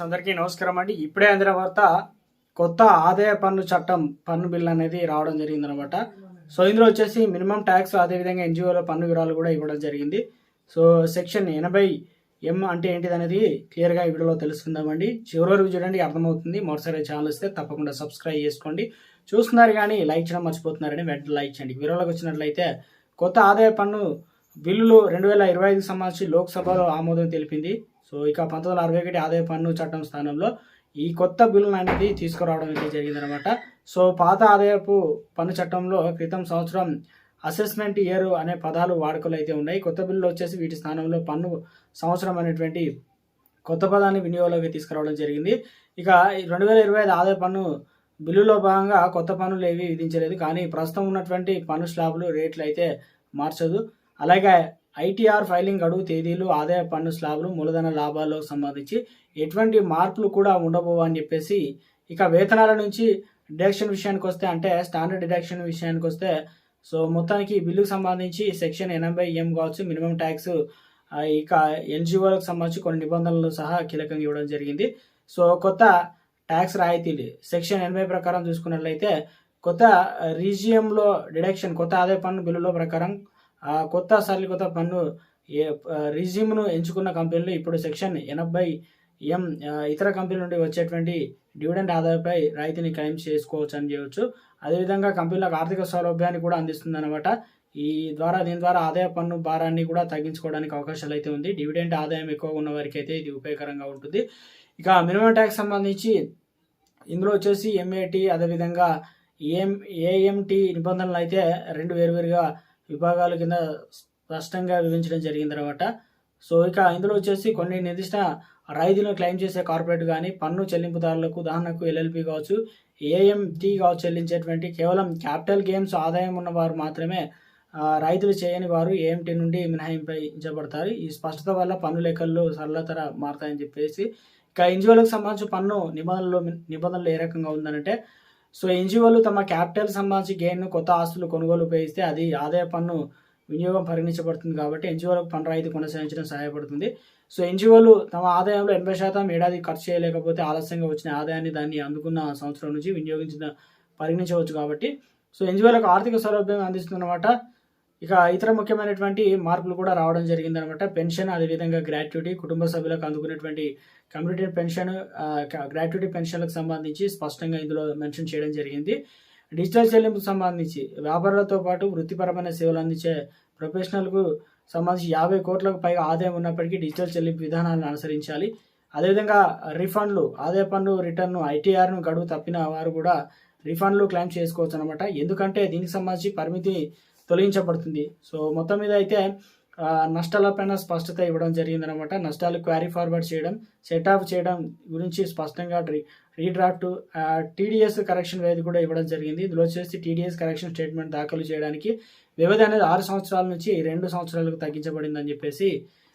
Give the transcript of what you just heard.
అందరికీ నమస్కారం అండి. ఇప్పుడే అందిన వార్త, కొత్త ఆదాయ పన్ను చట్టం పన్ను బిల్ అనేది రావడం జరిగిందనమాట. సో ఇందులో వచ్చేసి మినిమం ట్యాక్స్, అదేవిధంగా ఎన్జిఓల పన్ను వివరాలు కూడా ఇవ్వడం జరిగింది. సో సెక్షన్ 80M అంటే ఏంటిది అనేది క్లియర్గా ఈ వీడియోలో తెలుసుకుందామండి. చివరి వరకు చూడండి, అర్థమవుతుంది. మొదటిసారి ఛానల్ వస్తే తప్పకుండా సబ్స్క్రైబ్ చేసుకోండి. చూస్తున్నారు కానీ లైక్ చేయడం మర్చిపోతున్నారని వెంటనే లైక్ చేయండి. వీడియోలోకి వచ్చినట్లయితే, కొత్త ఆదాయ పన్ను బిల్లులు 2025 సంబంధించి లోక్సభలో ఆమోదం తెలిపింది. సో ఇక 1961 ఆదాయ పన్ను చట్టం స్థానంలో ఈ కొత్త బిల్లు అనేది తీసుకురావడం అయితే జరిగిందనమాట. సో పాత ఆదాయపు పన్ను చట్టంలో క్రితం సంవత్సరం అసెస్మెంట్ ఇయర్ అనే పదాలు వాడుకలు అయితే ఉన్నాయి. కొత్త బిల్లులో వచ్చేసి వీటి స్థానంలో పన్ను సంవత్సరం అనేటువంటి కొత్త పదాన్ని వినియోగంలోకి తీసుకురావడం జరిగింది. ఇక 2025 ఆదాయ పన్ను బిల్లులో భాగంగా కొత్త పన్నులు ఏవి విధించలేదు, కానీ ప్రస్తుతం ఉన్నటువంటి పన్ను స్లాబులు రేట్లు అయితే మార్చదు. అలాగే ఐటీఆర్ ఫైలింగ్ గడువు తేదీలు, ఆదాయ పన్ను స్లాబులు, మూలధన లాభాలకు సంబంధించి ఎటువంటి మార్పులు కూడా ఉండబోవు అని చెప్పేసి, ఇక వేతనాల నుంచి డిడక్షన్ విషయానికి వస్తే, అంటే స్టాండర్డ్ డిడక్షన్ విషయానికి వస్తే, సో మొత్తానికి ఈ బిల్లుకు సంబంధించి సెక్షన్ 80M కావచ్చు, మినిమం ట్యాక్స్, ఇక ఎన్జిఓలకు సంబంధించి కొన్ని నిబంధనలు సహా కీలకంగా ఇవ్వడం జరిగింది. సో కొత్త ట్యాక్స్ రాయితీలు సెక్షన్ 80 ప్రకారం చూసుకున్నట్లయితే, కొత్త రీజియంలో డిడక్షన్, కొత్త ఆదాయ పన్ను బిల్లులో ప్రకారం కొత్త సరళీకృత పన్ను రిజిమ్ను ఎంచుకున్న కంపెనీలు ఇప్పుడు సెక్షన్ 80M ఇతర కంపెనీల నుండి వచ్చేటువంటి డివిడెండ్ ఆదాయపై రాయితీని క్లెయిమ్ చేసుకోవచ్చు అని చేయవచ్చు. అదేవిధంగా కంపెనీలకు ఆర్థిక సౌలభ్యాన్ని కూడా అందిస్తుంది అనమాట. దీని ద్వారా ఆదాయ పన్ను భారాన్ని కూడా తగ్గించుకోవడానికి అవకాశాలు అయితే ఉంది. డివిడెండ్ ఆదాయం ఎక్కువగా ఉన్న వారికి అయితే ఇది ఉపయోగకరంగా ఉంటుంది. ఇక మినిమం ట్యాక్స్ సంబంధించి ఇందులో వచ్చేసి MAT అదేవిధంగా AMT నిబంధనలు అయితే రెండు వేరువేరుగా విభాగాల కింద స్పష్టంగా వివరించడం జరిగిందనమాట. సో ఇక ఇందులో వచ్చేసి కొన్ని నిర్దిష్ట రాయితీలను క్లెయిమ్ చేసే కార్పొరేట్ కానీ పన్ను చెల్లింపుదారులకు, ఉదాహరణకు LLP కావచ్చు, AMT కావచ్చు, చెల్లించేటువంటి కేవలం క్యాపిటల్ గెయిన్స్ ఆదాయం ఉన్నవారు మాత్రమే రాయితీలు చేయని వారు AMT నుండి మినహాయించబడతారు. ఈ స్పష్టత వల్ల పన్ను లెక్కల్లో సరళతర మారతాయని చెప్పేసి, ఇక ఎన్జిఓలకు సంబంధించి పన్ను నిబంధనలు ఏ రకంగా ఉందనంటే, సో ఎన్జిఓలు తమ క్యాపిటల్ సంబంధించి గెయిన్ కొత్త ఆస్తులు కొనుగోలు ఉపయోగిస్తే అది ఆదాయ పన్ను వినియోగం పరిగణించబడుతుంది. కాబట్టి ఎన్జిఓలకు పన్ను రాయితీ కొనసాగించడం సహాయపడుతుంది. సో ఎన్జిఓలు తమ ఆదాయంలో 80% ఏడాది ఖర్చు చేయలేకపోతే ఆలస్యంగా వచ్చిన ఆదాయాన్ని దాన్ని అందుకున్న సంవత్సరం నుంచి పరిగణించవచ్చు. కాబట్టి సో ఎన్జిఓలకు ఆర్థిక సౌలభ్యం అందిస్తుందన్నమాట. ఇక ఇతర ముఖ్యమైనటువంటి మార్పులు కూడా రావడం జరిగిందనమాట. పెన్షన్, అదేవిధంగా గ్రాట్యుటీ, కుటుంబ సభ్యులకు అందుకునేటువంటి కమ్యూనిటీ పెన్షన్, గ్రాట్యుటీ పెన్షన్లకు సంబంధించి స్పష్టంగా ఇందులో మెన్షన్ చేయడం జరిగింది. డిజిటల్ చెల్లింపుకు సంబంధించి వ్యాపారులతో పాటు వృత్తిపరమైన సేవలు అందించే ప్రొఫెషనల్కు సంబంధించి 50 కోట్లకు పైగా ఆదాయం ఉన్నప్పటికీ డిజిటల్ చెల్లింపు విధానాలను అనుసరించాలి. అదేవిధంగా రిఫండ్లు, ఆదాయ పన్ను రిటర్ను, ఐటీఆర్ను గడువు తప్పిన వారు కూడా రిఫండ్లు క్లెయిమ్ చేసుకోవచ్చు అనమాట. ఎందుకంటే దీనికి సంబంధించి పరిమితి తొలగించబడుతుంది. సో మొత్తం మీద అయితే నష్టాలపైన స్పష్టత ఇవ్వడం జరిగిందనమాట. నష్టాలు క్వారీ ఫార్వర్డ్ చేయడం, సెట్ ఆఫ్ చేయడం గురించి స్పష్టంగా రీడ్రాఫ్ట్, TDS కరెక్షన్ వ్యవధి కూడా ఇవ్వడం జరిగింది. ఇందులో వచ్చేసి TDS కరెక్షన్ స్టేట్మెంట్ దాఖలు చేయడానికి వ్యవధి అనేది 6 సంవత్సరాల నుంచి 2 సంవత్సరాలకు తగ్గించబడిందని చెప్పేసి